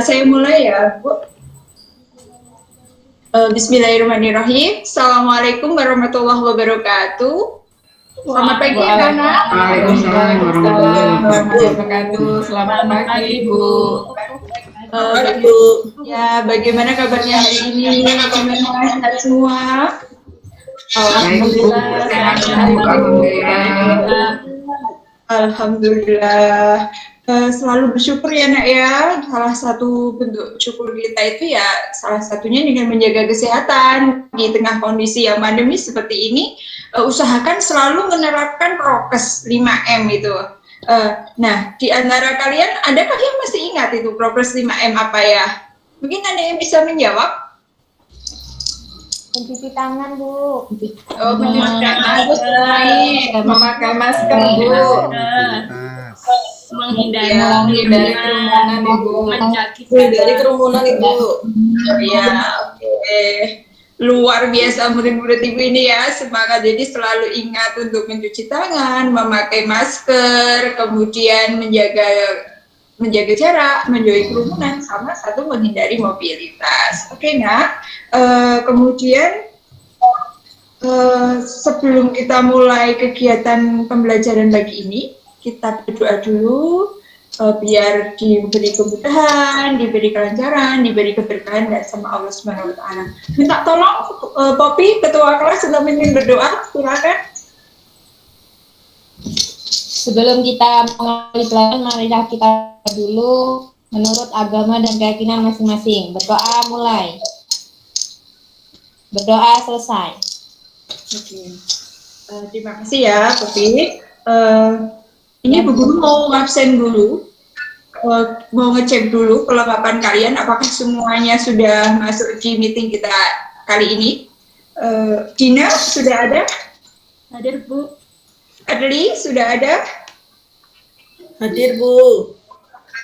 Saya mulai ya, Bu. Bismillahirrahmanirrahim. Assalamualaikum warahmatullahi wabarakatuh. Selamat pagi, anak. Waalaikumsalam warahmatullahi wabarakatuh. Selamat pagi, Bu. Ya, bagaimana kabarnya hari ini? Bagaimana sehat semua? Alhamdulillah. Alhamdulillah. Selalu bersyukur ya nak ya. Salah satu bentuk syukur kita itu ya salah satunya dengan menjaga kesehatan di tengah kondisi yang pandemi seperti ini. Usahakan selalu menerapkan prokes 5M itu. Nah, di antara kalian adakah yang masih ingat itu prokes 5M apa ya? Mungkin ada yang bisa menjawab? Mencuci tangan, Bu. Memakai masker, Bu. Menghindari kerumunan, Ibu. Menghindari kerumunan, Ibu. Ya, oke. Luar biasa murid-murid Ibu ini ya, semangat. Jadi selalu ingat untuk mencuci tangan, memakai masker, kemudian menjaga jarak, menjauhi kerumunan, sama satu menghindari mobilitas. Oke, nak. Kemudian sebelum kita mulai kegiatan pembelajaran pagi ini, kita berdoa dulu biar diberi kemudahan, diberi kelancaran, diberi keberkahan dan sama Allah Subhanahu wa taala. Minta tolong Poppy, ketua kelas, untuk memimpin berdoa, silakan. Sebelum kita mulai pelajaran, marilah kita dulu menurut agama dan keyakinan masing-masing. Berdoa mulai. Berdoa selesai. Oke. Terima kasih ya, Poppy. Ini Bu Guru mau absen dulu, mau ngecek dulu kelengkapan kalian, apakah semuanya sudah masuk di meeting kita kali ini. Dina, sudah ada? Hadir, Bu. Adli, sudah ada? Hadir, Bu.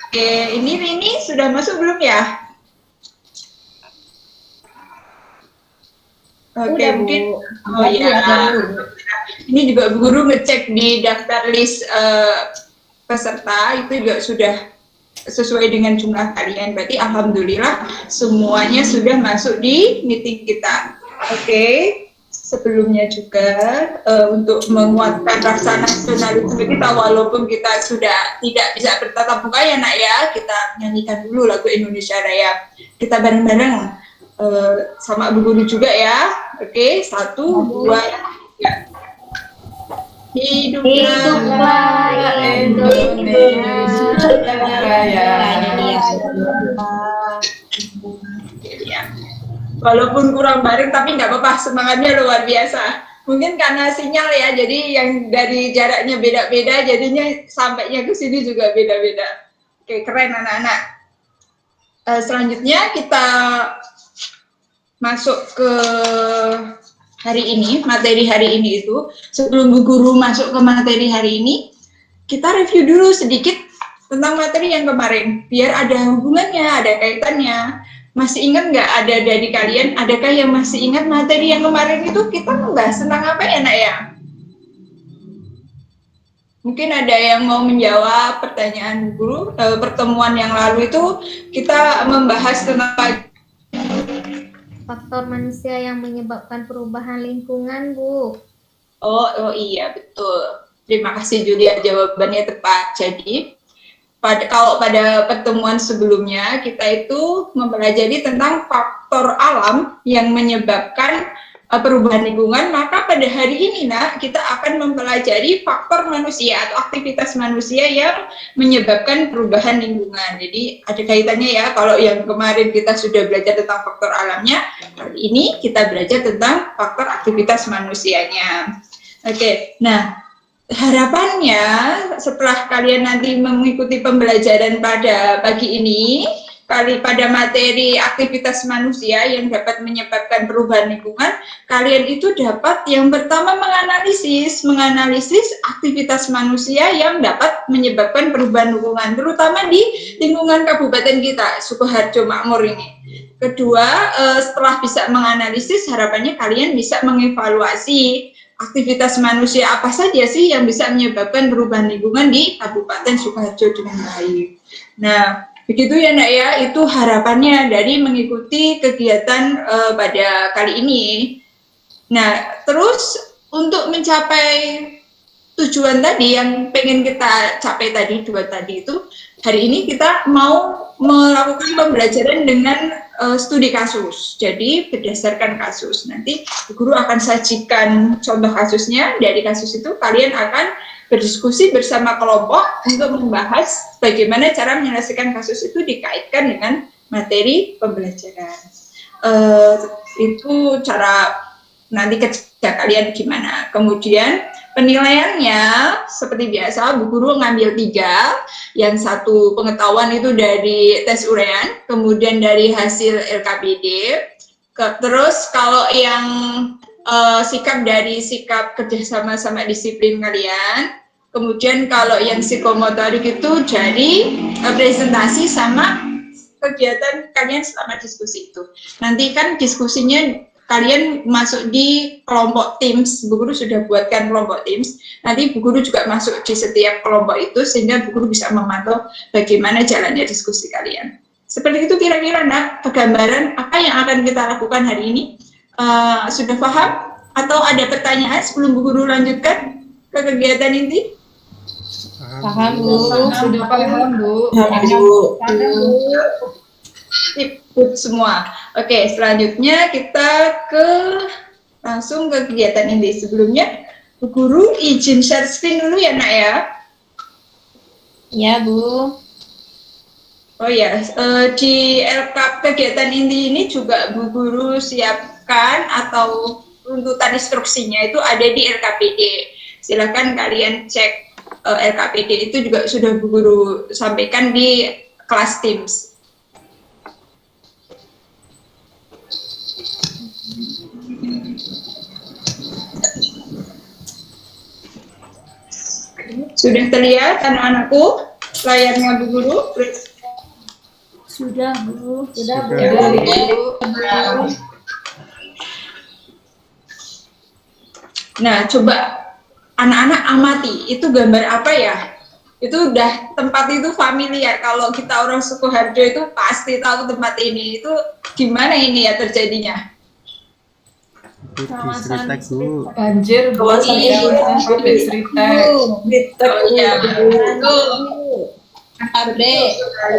Oke, ini Rini sudah masuk belum ya? Oke, Udah, mungkin. Bu. Oh ya. Ini juga Bu Guru ngecek di daftar list peserta, itu juga sudah sesuai dengan jumlah kalian. Berarti alhamdulillah semuanya sudah masuk di meeting kita. Oke. Sebelumnya juga untuk menguatkan rasa nasionalisme kita, walaupun kita sudah tidak bisa bertatap muka ya nak ya, kita nyanyikan dulu lagu Indonesia Raya. Kita bareng-bareng sama Bu Guru juga ya. Oke, 1, 2, 3. Hiduplah Indonesia Raya. Walaupun kurang bareng tapi nggak apa-apa, semangatnya luar biasa. Mungkin karena sinyal ya, jadi yang dari jaraknya beda-beda, jadinya sampainya ke sini juga beda-beda. Oke, keren anak-anak. Selanjutnya kita masuk ke hari ini, materi hari ini itu. Sebelum Bu Guru masuk ke materi hari ini, kita review dulu sedikit tentang materi yang kemarin, biar ada hubungannya, ada kaitannya. Masih ingat nggak ada dari kalian, adakah yang masih ingat materi yang kemarin itu kita membahas tentang apa ya nak ya? Mungkin ada yang mau menjawab pertanyaan Bu Guru. Pertemuan yang lalu itu kita membahas tentang Faktor manusia yang menyebabkan perubahan lingkungan, Bu. Oh iya, betul. Terima kasih Julia, jawabannya tepat. Jadi kalau pada pertemuan sebelumnya kita itu mempelajari tentang faktor alam yang menyebabkan perubahan lingkungan, maka pada hari ini nak kita akan mempelajari faktor manusia atau aktivitas manusia yang menyebabkan perubahan lingkungan. Jadi ada kaitannya ya, kalau yang kemarin kita sudah belajar tentang faktor alamnya, kali ini kita belajar tentang faktor aktivitas manusianya. Oke, nah harapannya setelah kalian nanti mengikuti pembelajaran pada pagi ini, pada materi aktivitas manusia yang dapat menyebabkan perubahan lingkungan, kalian itu dapat yang pertama menganalisis aktivitas manusia yang dapat menyebabkan perubahan lingkungan, terutama di lingkungan kabupaten kita, Sukoharjo Makmur ini. Kedua, setelah bisa menganalisis, harapannya kalian bisa mengevaluasi aktivitas manusia apa saja sih yang bisa menyebabkan perubahan lingkungan di Kabupaten Sukoharjo dengan baik. Nah, Begitu ya Nak ya, itu harapannya dari mengikuti kegiatan pada kali ini. Nah, terus untuk mencapai tujuan tadi yang pengen kita capai tadi, dua tadi itu, hari ini kita mau melakukan pembelajaran dengan studi kasus. Jadi berdasarkan kasus. Nanti guru akan sajikan contoh kasusnya. Dari kasus itu kalian akan berdiskusi bersama kelompok untuk membahas bagaimana cara menyelesaikan kasus itu dikaitkan dengan materi pembelajaran. Itu cara nanti kerja kalian gimana. Kemudian penilaiannya seperti biasa, Bu Guru ngambil 3, yang satu pengetahuan itu dari tes urean, kemudian dari hasil LKPD, terus kalau yang sikap dari sikap kerjasama sama disiplin kalian, kemudian kalau yang psikomotorik itu dari presentasi sama kegiatan kalian selama diskusi itu. Nanti kan diskusinya kalian masuk di kelompok Teams, Bu Guru sudah buatkan kelompok Teams. Nanti Bu Guru juga masuk di setiap kelompok itu sehingga Bu Guru bisa memantau bagaimana jalannya diskusi kalian. Seperti itu kira-kira Nak, gambaran apa yang akan kita lakukan hari ini. Sudah paham? Atau ada pertanyaan sebelum Bu Guru lanjutkan ke kegiatan inti? Paham, Bu. Sudah paham, Bu. Sip semua. Oke, selanjutnya kita langsung ke kegiatan inti. Sebelumnya, Bu Guru izin share screen dulu ya, Nak ya. Ya, Bu. Oh ya, di LKP kegiatan inti ini juga Bu Guru siapkan atau runtutan instruksinya itu ada di LKPD. Silakan kalian cek LKPD itu juga sudah Bu Guru sampaikan di kelas Teams. Sudah terlihat anak-anakku layarnya Bu Guru? Sudah, Bu. Sudah, Bu. Nah, coba anak-anak amati, itu gambar apa ya? Itu udah tempat itu familiar. Kalau kita orang Sukoharjo itu pasti tahu tempat ini. Itu gimana ini ya terjadinya? Kawasan Bu. banjir, Bu. Iya. Pabrik Sritek. Oh iya, betul. Pabrik.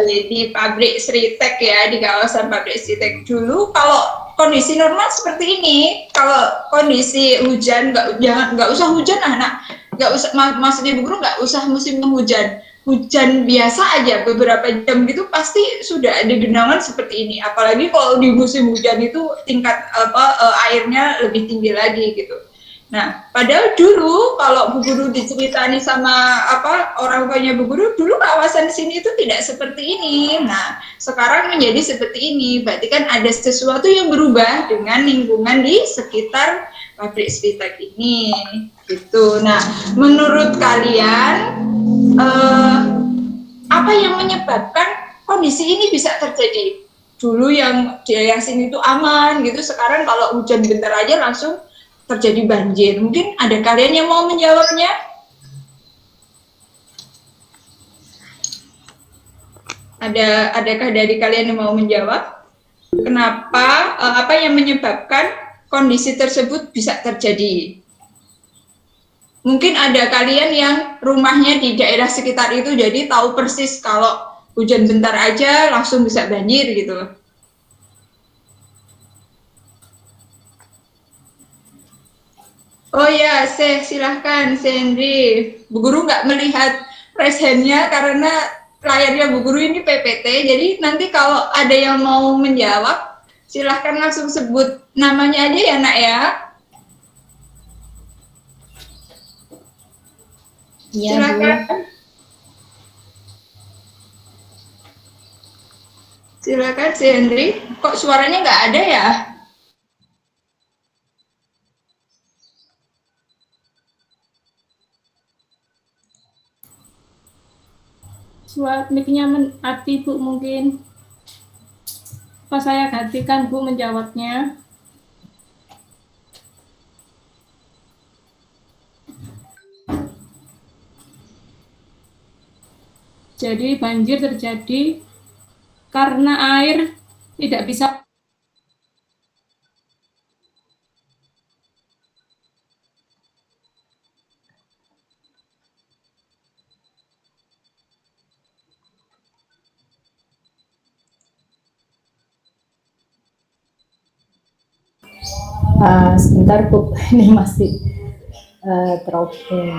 Di pabrik Sritek ya, di kawasan pabrik Sritek. Dulu kalau kondisi normal seperti ini, kalau kondisi hujan nggak usah hujan anak, nggak usah maksudnya Bu Guru nggak usah musim penghujan, hujan biasa aja beberapa jam gitu pasti sudah ada genangan seperti ini. Apalagi kalau di musim hujan itu tingkat airnya lebih tinggi lagi gitu. Nah, padahal dulu kalau Bu Guru diceritani sama orang tuanya Bu Guru, dulu kawasan sini itu tidak seperti ini. Nah, sekarang menjadi seperti ini. Berarti kan ada sesuatu yang berubah dengan lingkungan di sekitar pabrik Sritek ini. Gitu. Nah, menurut kalian apa yang menyebabkan kondisi ini bisa terjadi? Dulu yang sini itu aman gitu, sekarang kalau hujan bentar aja langsung terjadi banjir. Mungkin ada kalian yang mau menjawabnya? Adakah dari kalian yang mau menjawab? Kenapa? Apa yang menyebabkan kondisi tersebut bisa terjadi? Mungkin ada kalian yang rumahnya di daerah sekitar itu, jadi tahu persis kalau hujan bentar aja langsung bisa banjir gitu. Oh ya, silahkan, Henry. Bu Guru nggak melihat raise hand-nya karena layarnya Bu Guru ini PPT, jadi nanti kalau ada yang mau menjawab, silahkan langsung sebut namanya aja ya, Nak ya. Iya, Silakan. Bu. Silakan, si Henry. Kok suaranya nggak ada ya? Suara mic-nya mati, Bu, mungkin. Apa saya gantikan, Bu, menjawabnya? Jadi banjir terjadi karena air tidak bisa. Sebentar Bu, ini masih problem.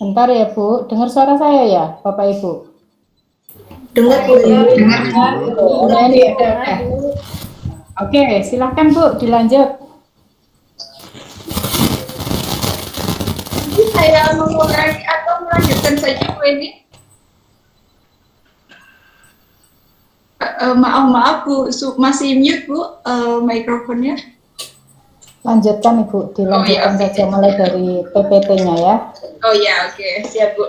Bentar ya Bu, dengar suara saya ya Bapak Ibu? Dengar Bu. Dengar. Oke, silakan Bu, dilanjut. Saya mengulangi atau melanjutkan saja Bu ini. Maaf Bu, masih mute Bu mikrofonnya. Lanjutkan Ibu, dilanjutkan saja mulai dari PPT-nya ya. Oh ya, oke, siap Bu.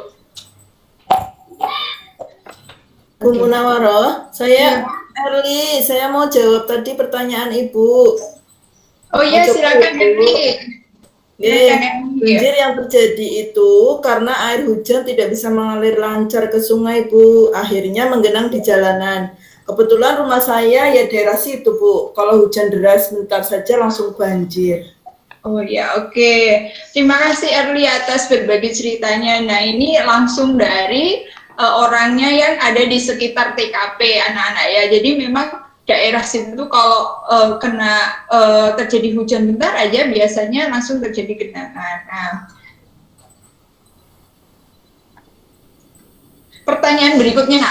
Bu Munawaroh, saya Erli, saya mau jawab tadi pertanyaan Ibu. Oh iya, silakan Erli. Banjir yang terjadi itu karena air hujan tidak bisa mengalir lancar ke sungai Bu, akhirnya menggenang di jalanan. Kebetulan rumah saya ya daerah situ Bu, kalau hujan deras sebentar saja langsung banjir. Oh ya, oke. Terima kasih Erli atas berbagi ceritanya. Nah, ini langsung dari orangnya yang ada di sekitar TKP anak-anak ya. Jadi memang daerah situ kalau terjadi hujan bentar aja biasanya langsung terjadi genangan. Nah, pertanyaan berikutnya,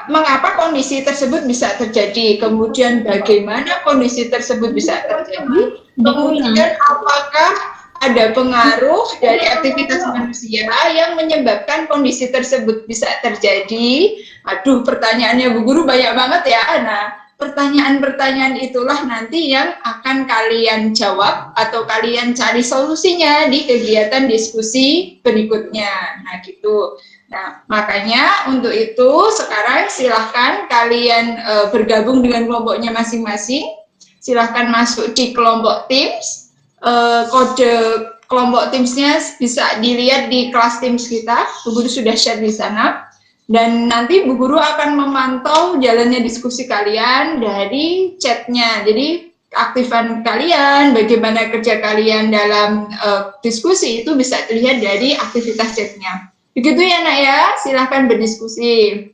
mengapa kondisi tersebut bisa terjadi? Kemudian bagaimana kondisi tersebut bisa terjadi? Kemudian apakah ada pengaruh dari aktivitas manusia yang menyebabkan kondisi tersebut bisa terjadi? Aduh, pertanyaannya Bu Guru banyak banget ya. Nah, pertanyaan-pertanyaan itulah nanti yang akan kalian jawab atau kalian cari solusinya di kegiatan diskusi berikutnya. Nah, gitu. Nah, makanya untuk itu sekarang silahkan kalian bergabung dengan kelompoknya masing-masing. Silahkan masuk di kelompok Teams. Kode kelompok Teams-nya bisa dilihat di kelas Teams kita. Bu Guru sudah share di sana. Dan nanti Bu Guru akan memantau jalannya diskusi kalian dari chatnya. Jadi aktifan kalian, bagaimana kerja kalian dalam diskusi itu bisa terlihat dari aktivitas chatnya. Begitu ya Nak ya, silahkan berdiskusi.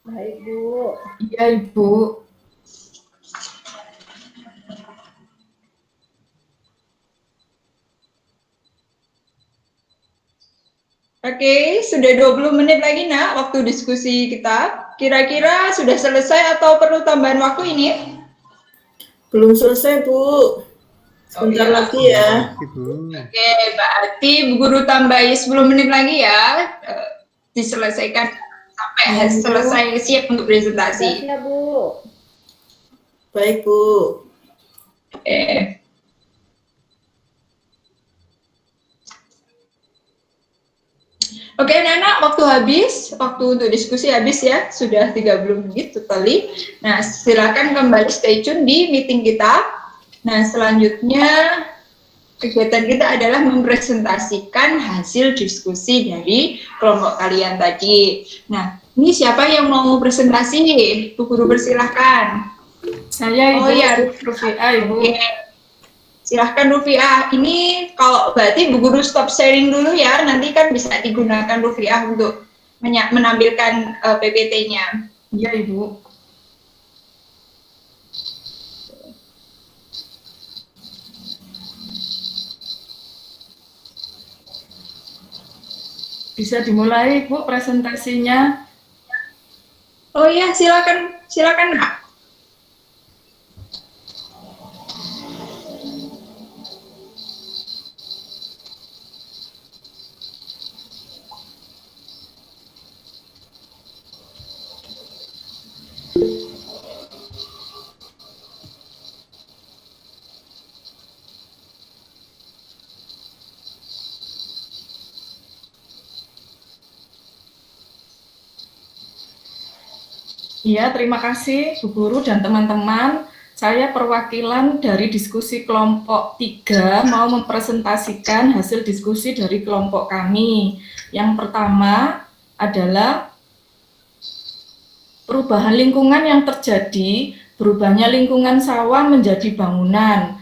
Baik Bu. Iya Ibu. Oke, sudah 20 menit lagi Nak waktu diskusi kita. Kira-kira sudah selesai atau perlu tambahan waktu ini? Belum selesai Bu. Sebentar lagi ya. Oke, berarti Bu Guru tambahi 10 menit lagi ya. Diselesaikan sampai selesai siap untuk presentasi. Ya Bu. Baik Bu. Oke. Oke, anak-anak, waktu habis, waktu untuk diskusi habis ya, sudah 30 menit totally. Nah, silakan kembali stay tune di meeting kita. Nah, selanjutnya kegiatan kita adalah mempresentasikan hasil diskusi dari kelompok kalian tadi. Nah, ini siapa yang mau presentasi? Bu Guru persilahkan. Saya Ibu Oh ya, Rufiah, Ibu. Oke. Silahkan Rufiah. Ini kalau berarti Bu Guru stop sharing dulu ya, nanti kan bisa digunakan Rufiah untuk menampilkan PPT-nya. Iya, Ibu. Bisa dimulai, Bu, presentasinya. Oh iya, silakan, silakan Nak. Iya, terima kasih Bu Guru dan teman-teman. Saya perwakilan dari diskusi kelompok 3 mau mempresentasikan hasil diskusi dari kelompok kami. Yang pertama adalah perubahan lingkungan yang terjadi, berubahnya lingkungan sawah menjadi bangunan.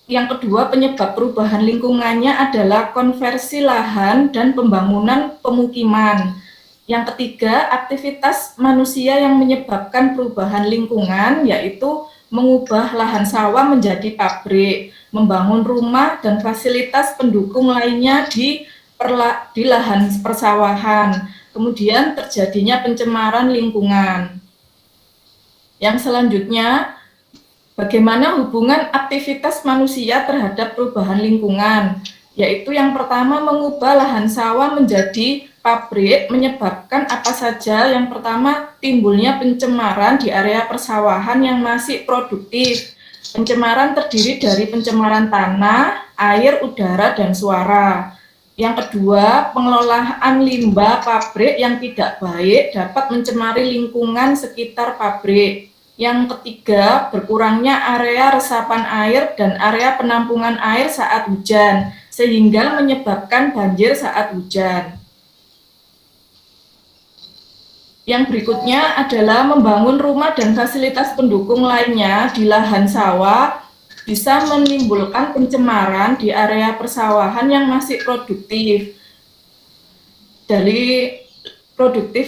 Yang kedua, penyebab perubahan lingkungannya adalah konversi lahan dan pembangunan pemukiman. Yang ketiga, aktivitas manusia yang menyebabkan perubahan lingkungan, yaitu mengubah lahan sawah menjadi pabrik, membangun rumah dan fasilitas pendukung lainnya di lahan persawahan. Kemudian terjadinya pencemaran lingkungan. Yang selanjutnya, bagaimana hubungan aktivitas manusia terhadap perubahan lingkungan, yaitu yang pertama mengubah lahan sawah menjadi pabrik menyebabkan apa saja? Yang pertama, timbulnya pencemaran di area persawahan yang masih produktif. Pencemaran terdiri dari pencemaran tanah, air, udara, dan suara. Yang kedua, pengelolaan limbah pabrik yang tidak baik dapat mencemari lingkungan sekitar pabrik. Yang ketiga, berkurangnya area resapan air dan area penampungan air saat hujan, sehingga menyebabkan banjir saat hujan. Yang berikutnya adalah membangun rumah dan fasilitas pendukung lainnya di lahan sawah bisa menimbulkan pencemaran di area persawahan yang masih produktif.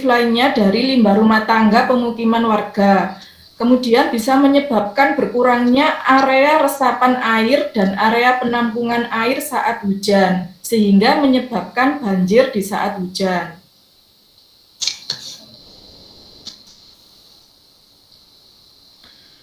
Lainnya dari limbah rumah tangga pemukiman warga. Kemudian bisa menyebabkan berkurangnya area resapan air dan area penampungan air saat hujan, sehingga menyebabkan banjir di saat hujan.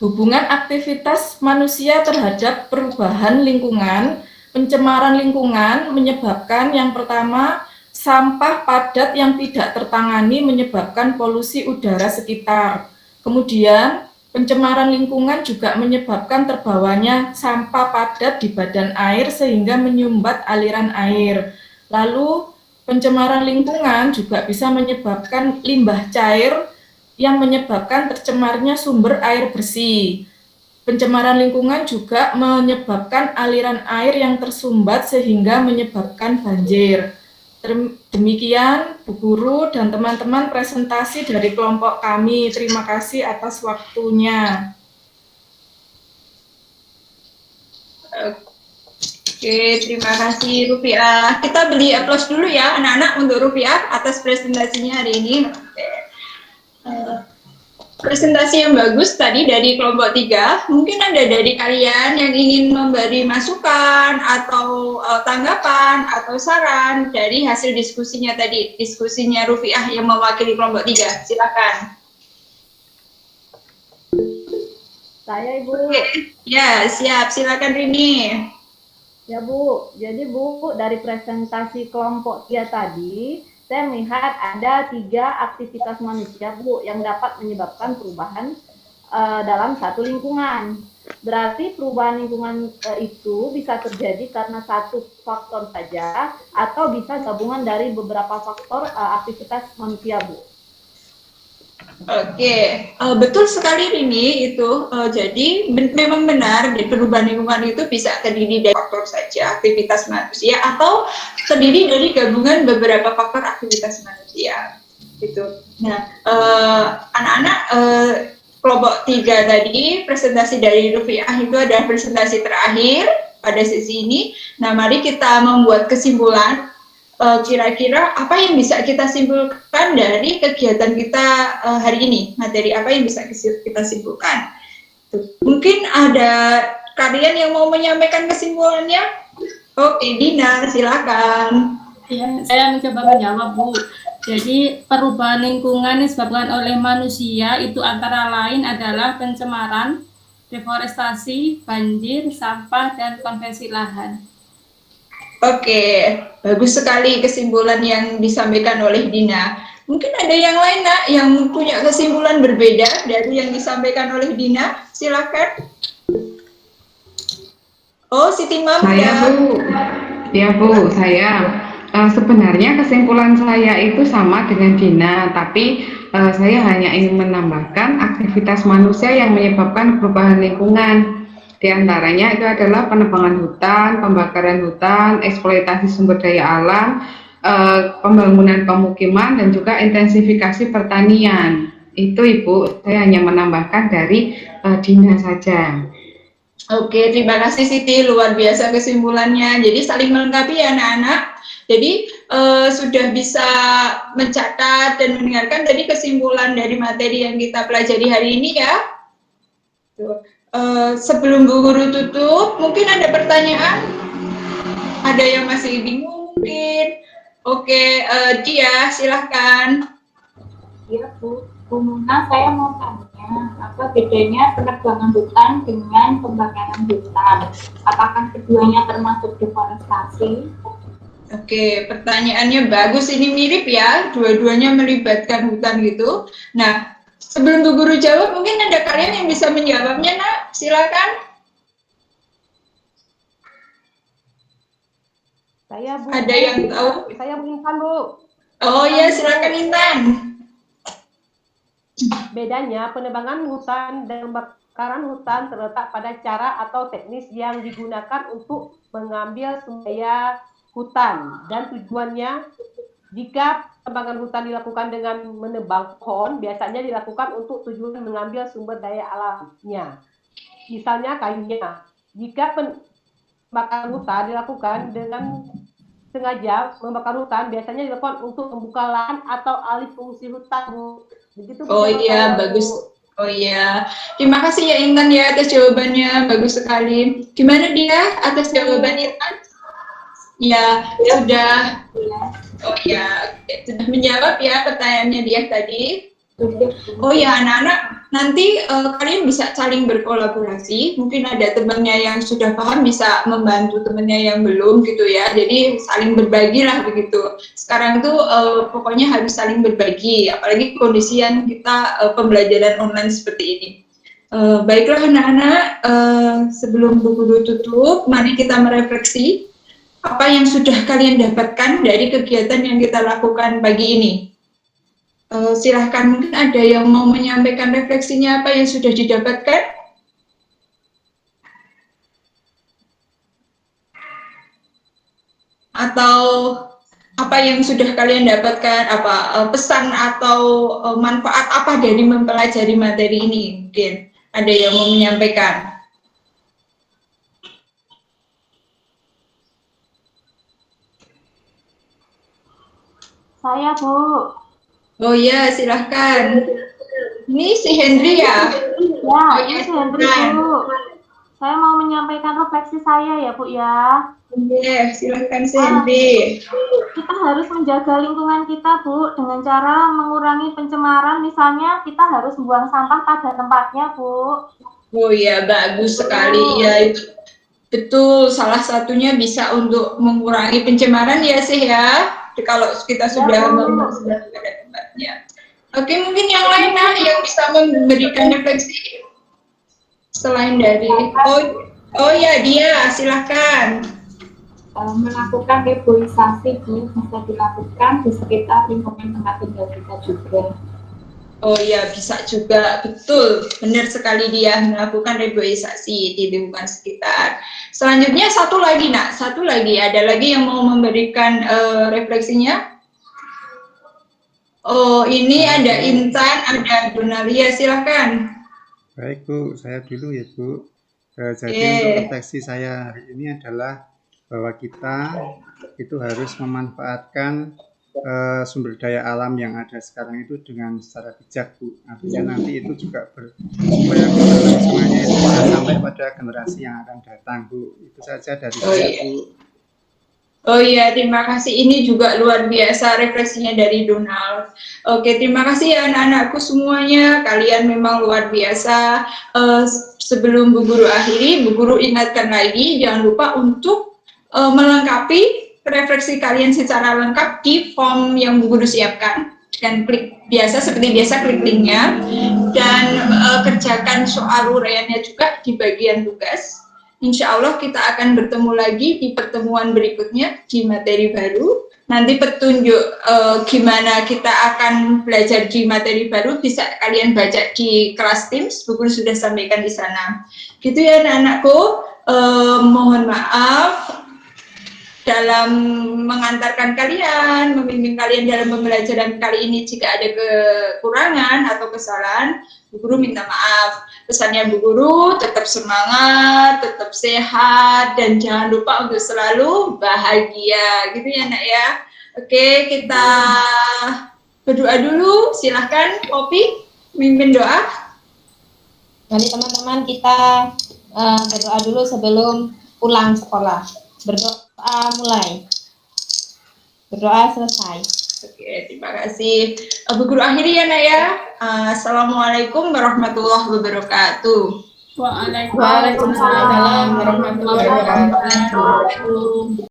Hubungan aktivitas manusia terhadap perubahan lingkungan, pencemaran lingkungan menyebabkan yang pertama, sampah padat yang tidak tertangani menyebabkan polusi udara sekitar. Kemudian, pencemaran lingkungan juga menyebabkan terbawanya sampah padat di badan air sehingga menyumbat aliran air. Lalu, pencemaran lingkungan juga bisa menyebabkan limbah cair yang menyebabkan tercemarnya sumber air bersih. Pencemaran lingkungan juga menyebabkan aliran air yang tersumbat sehingga menyebabkan banjir. Demikian Bu Guru dan teman-teman presentasi dari kelompok kami. Terima kasih atas waktunya. Oke, terima kasih Rufiah. Kita beri aplaus dulu ya anak-anak untuk Rufiah atas presentasinya hari ini. Presentasi yang bagus tadi dari kelompok 3. Mungkin ada dari kalian yang ingin memberi masukan atau tanggapan atau saran dari hasil diskusinya tadi, diskusinya Rufiah yang mewakili kelompok 3. Silakan. Saya Ibu. Ya, siap. Silakan Rini. Ya Bu, jadi Bu dari presentasi kelompok 3 tadi, saya melihat ada 3 aktivitas manusia Bu yang dapat menyebabkan perubahan dalam satu lingkungan. Berarti perubahan lingkungan itu bisa terjadi karena satu faktor saja atau bisa gabungan dari beberapa faktor aktivitas manusia, Bu. Oke, betul sekali ini itu. Jadi memang benar di perubahan lingkungan itu bisa terdiri dari faktor saja aktivitas manusia atau terdiri dari gabungan beberapa faktor aktivitas manusia. Gitu. Nah, anak-anak kelompok 3 tadi, presentasi dari Rufiah itu adalah presentasi terakhir pada sesi ini. Nah, mari kita membuat kesimpulan, kira-kira apa yang bisa kita simpulkan dari kegiatan kita hari ini, materi apa yang bisa kita simpulkan. Mungkin ada kalian yang mau menyampaikan kesimpulannya? Oke, Dina, silakan. Ya, saya mencoba menjawab, Bu. Jadi perubahan lingkungan disebabkan oleh manusia itu antara lain adalah pencemaran, deforestasi, banjir, sampah, dan konversi lahan. Oke, bagus sekali kesimpulan yang disampaikan oleh Dina. Mungkin ada yang lain, Nak, yang punya kesimpulan berbeda dari yang disampaikan oleh Dina. Silakan. Oh, Siti Mam. Saya, Bu. Ya, Bu, saya. Sebenarnya kesimpulan saya itu sama dengan Dina, tapi saya hanya ingin menambahkan aktivitas manusia yang menyebabkan perubahan lingkungan. Di antaranya itu adalah penebangan hutan, pembakaran hutan, eksploitasi sumber daya alam, pembangunan pemukiman, dan juga intensifikasi pertanian. Itu, Ibu, saya hanya menambahkan dari Dina saja. Oke, terima kasih Siti, luar biasa kesimpulannya. Jadi saling melengkapi ya anak-anak. Jadi sudah bisa mencatat dan mendengarkan tadi kesimpulan dari materi yang kita pelajari hari ini ya. Sebelum Bu Guru tutup, mungkin ada pertanyaan? Ada yang masih bingung mungkin? Oke, Dia silahkan. Iya Bu, Bu Muna, saya mau tanya, apa bedanya penebangan hutan dengan pembakaran hutan? Apakah keduanya termasuk deforestasi? Oke, pertanyaannya bagus, ini mirip ya, dua-duanya melibatkan hutan gitu. Nah, sebelum Bu Guru jawab, mungkin ada kalian yang bisa menjawabnya, Nak, silakan. Saya Bu. Ada yang tahu? Saya Bu Intan, Bu. Oh iya, silakan Intan. Bedanya penebangan hutan dan pembakaran hutan terletak pada cara atau teknis yang digunakan untuk mengambil sumber daya hutan, dan tujuannya jika penebangan hutan dilakukan dengan menebang pohon, biasanya dilakukan untuk tujuan mengambil sumber daya alamnya, misalnya kayunya. Jika pembakaran hutan dilakukan dengan sengaja membakar hutan, biasanya dilakukan untuk membuka lahan atau alih fungsi hutan, Bu. Begitu, Bu. Oh iya, bagus. Oh iya, terima kasih ya Intan ya atas jawabannya, bagus sekali. Gimana dia atas jawabannya Intan? Ya, sudah. Oh ya, sudah menjawab ya pertanyaannya dia tadi. Oh ya, anak-anak, nanti kalian bisa saling berkolaborasi. Mungkin ada temannya yang sudah paham bisa membantu temannya yang belum gitu ya. Jadi saling berbagi lah begitu. Sekarang tuh pokoknya harus saling berbagi. Apalagi kondisi yang kita pembelajaran online seperti ini. Baiklah anak-anak, sebelum Bu Guru tutup, mari kita merefleksi apa yang sudah kalian dapatkan dari kegiatan yang kita lakukan pagi ini. Silahkan, mungkin ada yang mau menyampaikan refleksinya apa yang sudah didapatkan? Atau apa yang sudah kalian dapatkan, apa pesan atau manfaat apa dari mempelajari materi ini? Mungkin ada yang mau menyampaikan. Saya, Bu. Oh iya, silahkan. Ini si Hendri ya? Ya, oh, ini si Hendri, Bu. Saya mau menyampaikan refleksi saya ya, Bu ya. Iya, silahkan si Hendri. Kita harus menjaga lingkungan kita, Bu, dengan cara mengurangi pencemaran. Misalnya, kita harus buang sampah pada tempatnya, Bu. Oh iya, bagus sekali. Ya, itu betul. Salah satunya bisa untuk mengurangi pencemaran ya sih ya. Kalau kita sudah membuang pada tempatnya. Oke, mungkin yang lain yang bisa memberikan refleksi. Selain dari, oh ya dia, silahkan. Melakukan reboisasi Bu, bisa dilakukan di sekitar lingkungan tempat tinggal kita juga. Oh ya, bisa juga, betul, benar sekali dia melakukan reboisasi di lingkungan sekitar. Selanjutnya satu lagi nak, satu lagi, ada lagi yang mau memberikan refleksinya? Oh ini ada Intan, ada Donalia, silahkan. Baik Bu, saya dulu ya Bu. Jadi untuk refleksi saya hari ini adalah bahwa kita itu harus memanfaatkan sumber daya alam yang ada sekarang itu dengan secara bijak Bu. Artinya nanti itu juga supaya keberlangsungannya itu bisa sampai pada generasi yang akan datang Bu. Itu saja dari saya Bu. Oh iya, terima kasih. Ini juga luar biasa refleksinya dari Donald. Oke, terima kasih ya anak-anakku semuanya. Kalian memang luar biasa. Sebelum Bu Guru akhiri, Bu Guru ingatkan lagi, jangan lupa untuk melengkapi refleksi kalian secara lengkap di form yang Bu Guru siapkan. Dan klik biasa, seperti biasa klik linknya. Dan kerjakan soal uraiannya juga di bagian tugas. Insya Allah kita akan bertemu lagi di pertemuan berikutnya di materi baru. Nanti petunjuk gimana kita akan belajar di materi baru bisa kalian baca di kelas Teams. Bu Guru sudah sampaikan di sana. Gitu ya anak-anakku. Mohon maaf dalam mengantarkan kalian, membimbing kalian dalam pembelajaran kali ini jika ada kekurangan atau kesalahan. Bu Guru minta maaf. Pesannya Bu Guru, tetap semangat, tetap sehat, dan jangan lupa untuk selalu bahagia. Gitu ya nak ya. Oke, kita berdoa dulu. Silahkan Poppy, mimpin doa. Nanti teman-teman kita berdoa dulu sebelum pulang sekolah. Berdoa mulai. Berdoa selesai. Oke, terima kasih. Bu Guru akhiri ya nak ya. Assalamualaikum warahmatullahi wabarakatuh. Waalaikumsalam warahmatullahi wabarakatuh.